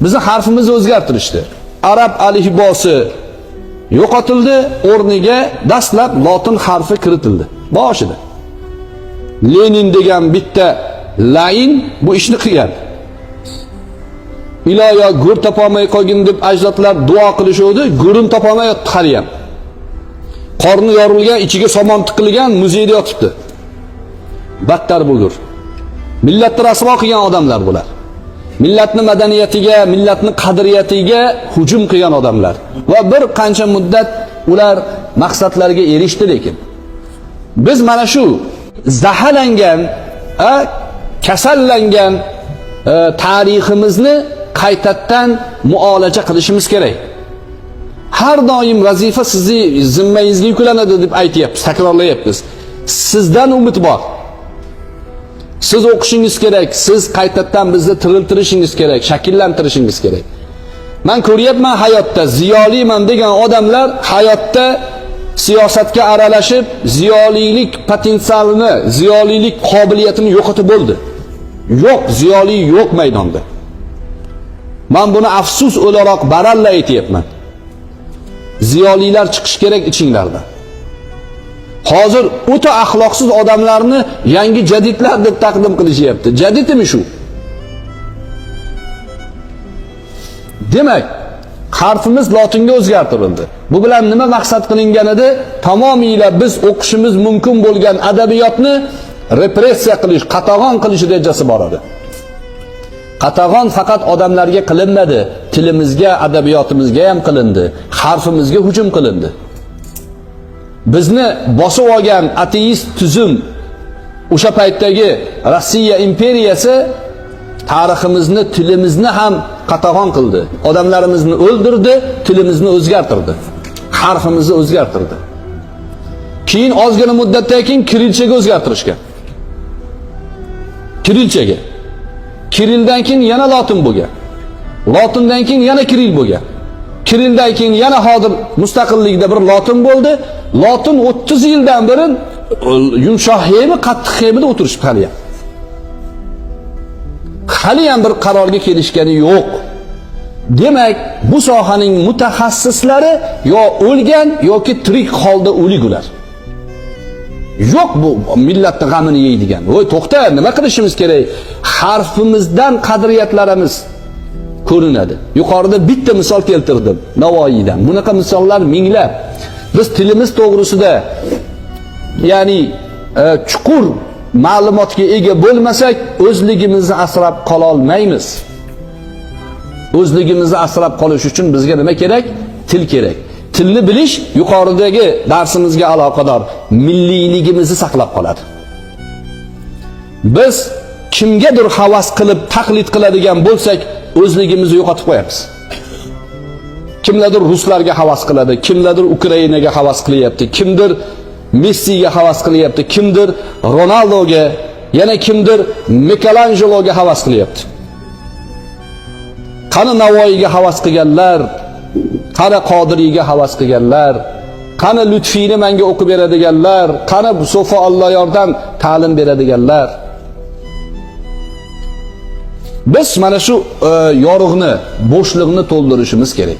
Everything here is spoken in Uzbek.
Bizni harfimizni o'zgartirishdi. Arab alifbosi yo'qotildi, o'rniga dastlab lotin harfi kiritildi. Boshida Lenin degan bitta lain bu ishni qilgan. Iloyo go'r topolmay qolgin deb ajdodlar duo qilishuvdi, go'rin topolmayotdi hali ham. Qorni yorilgan, ichiga somon tiqilgan muzeyda yotibdi. Battar bo'lur. Millatni rasvo qilgan odamlar bular. Millatni madaniyatiga, millatni qadriyatiga hujum qilgan odamlar. Va bir qancha muddat ular maqsadlariga erishdi, lekin biz mana shu zaharlangan, kasallangan tariximizni qaytadan muolaja qilishimiz kerak. Har doim vazifa sizni zimmangizga yuklanadi deb aytyapmiz, takrorlayapmiz. Sizdan umid bor. Siz o'qishingiz kerak, siz qaytadan bizni tiriltirishingiz kerak, shakllantirishingiz kerak. Men ko'ryapman hayotda ziyoliman degan odamlar hayotda siyosatga aralashib, ziyolilik potensialini, ziyolilik qobiliyatini yo'qotib bo'ldi. Yo'q, ziyoli yo'q maydonda. Men buni afsus o'laroq baralla aytyapman. Ziyolilar chiqish kerak ichinglardan. Hozir o'ta axloqsiz odamlarni yangi jadidlar deb taqdim qilishyapti. Jadidmi shu? Demak, harfimiz lotinga o'zgartirildi. Bu bilan nima maqsad qilingan edi? Tamomiyla biz o'qishimiz mumkin bo'lgan adabiyotni repressiya qilish, qatag'on qilish rejasi bor edi. Qatag'on faqat odamlarga qilinmadi, tilimizga, adabiyotimizga ham qilindi, harfimizga hujum qilindi. Bizni bosib olgan ateist tuzum, o'sha paytdagi Rossiya imperiyasi tariximizni, tilimizni ham qatag'on qildi. Odamlarimizni o'ldirdi, tilimizni o'zgartirdi, harfimizni o'zgartirdi. Keyin ozgina muddatdan keyin kirilchaga o'zgartirishgan. Kirilchaga. Kirildan keyin yana lotin bo'lgan. Lotindan keyin yana kiril bo'lgan. Kirildan keyin yana hozir mustaqillikda bir lotin bo'ldi. Lotin 30 yildan beri yumshoq hemi, qattiq hemida o'tirishib hali ham. Hali ham bir qarorga kelishgani yo'q. Demak, bu sohaning mutaxassislari yo o'lgan yoki tirik holda o'lik ular. Yo'q bu millatning g'amini yeydigan. Voy to'xta, nima qilishimiz kerak? Harfimizdan qadriyatlarimiz ko'rinadi. Yuqorida bitta misol keltirdim Navoiydan. Bunaqa misollar minglab. Biz tilimiz to'g'risida ya'ni chuqur ma'lumotga ega bo'lmasak, o'zligimizni asrab qola olmaymiz. O'zligimizni asrab qolish uchun bizga nima kerak? Til kerak. Tilni bilish yuqoridagi darsimizga aloqador milliyligimizni saqlab qoladi. Biz kimgadir havas qilib taqlid qiladigan bo'lsak, o'zligimizni yo'qotib qo'yamiz. Kimlardir ruslarga havas qiladi, kimlardir Ukrainaga havas qilyapti, kimdir Messiga havas qilyapti, kimdir Ronaldoga, yana kimdir Mikelangeloga havas qilyapti. Qani Navoiyga havas qilganlar, qani Qodiriyga havas qilganlar, qani Lutfiyni menga o'qib beradiganlar, qani Sofa Alloyordan ta'lim beradiganlar. Biz mana shu yorug'ni, bo'shliqni to'ldirishimiz kerak.